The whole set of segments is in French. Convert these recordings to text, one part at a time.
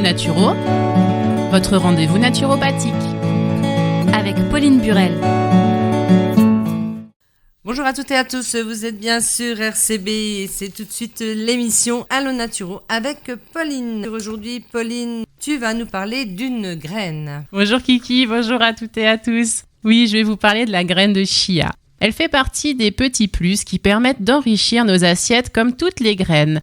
Naturo, votre rendez-vous naturopathique. Avec Pauline Burel. Bonjour à toutes et à tous, vous êtes bien sur RCB et c'est tout de suite l'émission Allo Naturo avec Pauline. Aujourd'hui, Pauline, tu vas nous parler d'une graine. Bonjour Kiki, bonjour à toutes et à tous. Oui, je vais vous parler de la graine de chia. Elle fait partie des petits plus qui permettent d'enrichir nos assiettes comme toutes les graines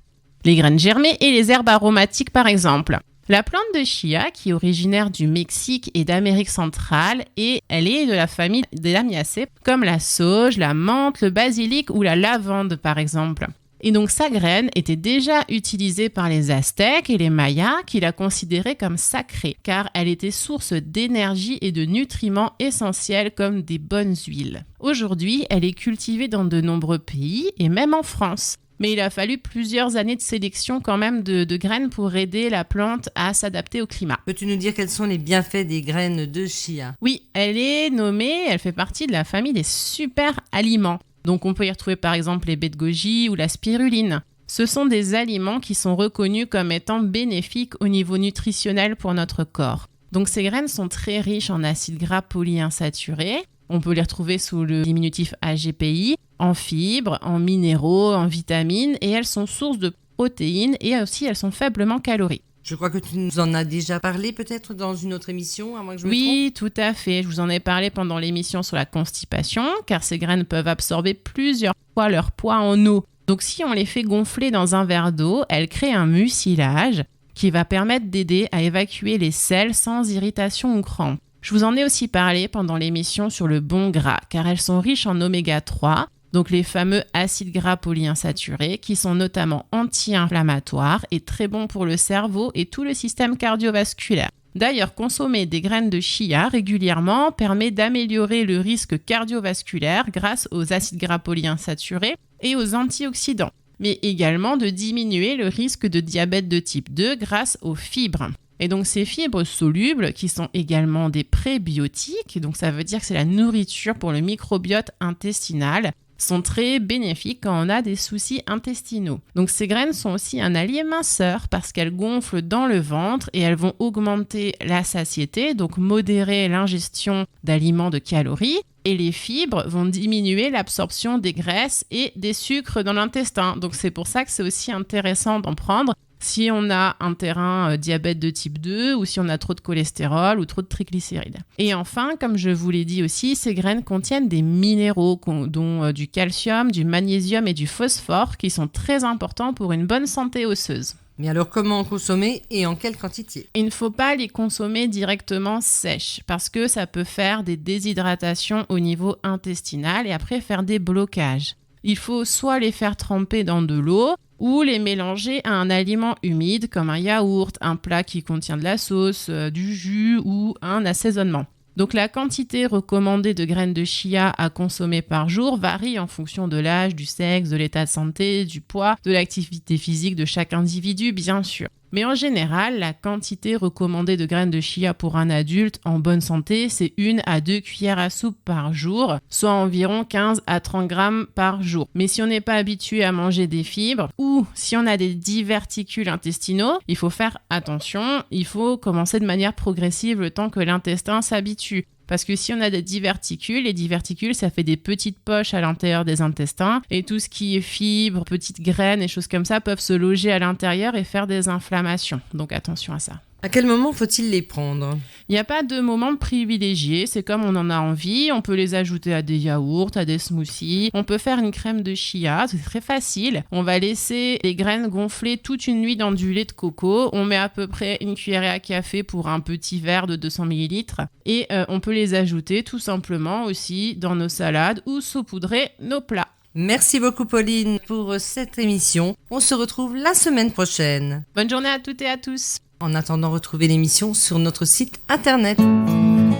germées et les herbes aromatiques par exemple. La plante de chia, qui est originaire du Mexique et d'Amérique centrale, et elle est de la famille des Lamiacées, comme la sauge, la menthe, le basilic ou la lavande par exemple. Et donc sa graine était déjà utilisée par les Aztèques et les Mayas qui la considéraient comme sacrée, car elle était source d'énergie et de nutriments essentiels comme des bonnes huiles. Aujourd'hui, elle est cultivée dans de nombreux pays et même en France. Mais il a fallu plusieurs années de sélection quand même de graines pour aider la plante à s'adapter au climat. Peux-tu nous dire quels sont les bienfaits des graines de chia ? Oui, elle fait partie de la famille des super aliments. Donc on peut y retrouver par exemple les baies de goji ou la spiruline. Ce sont des aliments qui sont reconnus comme étant bénéfiques au niveau nutritionnel pour notre corps. Donc ces graines sont très riches en acides gras polyinsaturés. On peut les retrouver sous le diminutif AGPI, en fibres, en minéraux, en vitamines et elles sont source de protéines et aussi elles sont faiblement caloriques. Je crois que tu nous en as déjà parlé peut-être dans une autre émission, à moins que je me trompe. Oui, tout à fait. Je vous en ai parlé pendant l'émission sur la constipation car ces graines peuvent absorber plusieurs fois leur poids en eau. Donc si on les fait gonfler dans un verre d'eau, elles créent un mucilage qui va permettre d'aider à évacuer les selles sans irritation ou crampes. Je vous en ai aussi parlé pendant l'émission sur le bon gras, car elles sont riches en oméga 3, donc les fameux acides gras polyinsaturés, qui sont notamment anti-inflammatoires et très bons pour le cerveau et tout le système cardiovasculaire. D'ailleurs, consommer des graines de chia régulièrement permet d'améliorer le risque cardiovasculaire grâce aux acides gras polyinsaturés et aux antioxydants, mais également de diminuer le risque de diabète de type 2 grâce aux fibres. Et donc ces fibres solubles, qui sont également des prébiotiques, donc ça veut dire que c'est la nourriture pour le microbiote intestinal, sont très bénéfiques quand on a des soucis intestinaux. Donc ces graines sont aussi un allié minceur parce qu'elles gonflent dans le ventre et elles vont augmenter la satiété, donc modérer l'ingestion d'aliments de calories. Et les fibres vont diminuer l'absorption des graisses et des sucres dans l'intestin. Donc c'est pour ça que c'est aussi intéressant d'en prendre si on a un terrain diabète de type 2 ou si on a trop de cholestérol ou trop de triglycérides. Et enfin, comme je vous l'ai dit aussi, ces graines contiennent des minéraux dont du calcium, du magnésium et du phosphore qui sont très importants pour une bonne santé osseuse. Mais alors comment en consommer et en quelle quantité ? Il ne faut pas les consommer directement sèches parce que ça peut faire des déshydratations au niveau intestinal et après faire des blocages. Il faut soit les faire tremper dans de l'eau ou les mélanger à un aliment humide comme un yaourt, un plat qui contient de la sauce, du jus ou un assaisonnement. Donc la quantité recommandée de graines de chia à consommer par jour varie en fonction de l'âge, du sexe, de l'état de santé, du poids, de l'activité physique de chaque individu, bien sûr. Mais en général, la quantité recommandée de graines de chia pour un adulte en bonne santé, c'est 1 à 2 cuillères à soupe par jour, soit environ 15 à 30 grammes par jour. Mais si on n'est pas habitué à manger des fibres ou si on a des diverticules intestinaux, il faut faire attention, il faut commencer de manière progressive le temps que l'intestin s'habitue. Parce que si on a des diverticules, les diverticules, ça fait des petites poches à l'intérieur des intestins et tout ce qui est fibres, petites graines et choses comme ça peuvent se loger à l'intérieur et faire des inflammations. Donc attention à ça. À quel moment faut-il les prendre ? Il n'y a pas de moment privilégié, c'est comme on en a envie. On peut les ajouter à des yaourts, à des smoothies. On peut faire une crème de chia, c'est très facile. On va laisser les graines gonfler toute une nuit dans du lait de coco. On met à peu près une cuillerée à café pour un petit verre de 200 ml. Et on peut les ajouter tout simplement aussi dans nos salades ou saupoudrer nos plats. Merci beaucoup Pauline pour cette émission. On se retrouve la semaine prochaine. Bonne journée à toutes et à tous. En attendant, retrouvez l'émission sur notre site internet.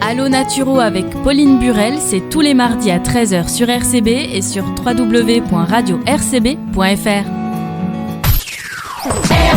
Allo Naturo avec Pauline Burel, c'est tous les mardis à 13h sur RCB et sur www.radio-rcb.fr.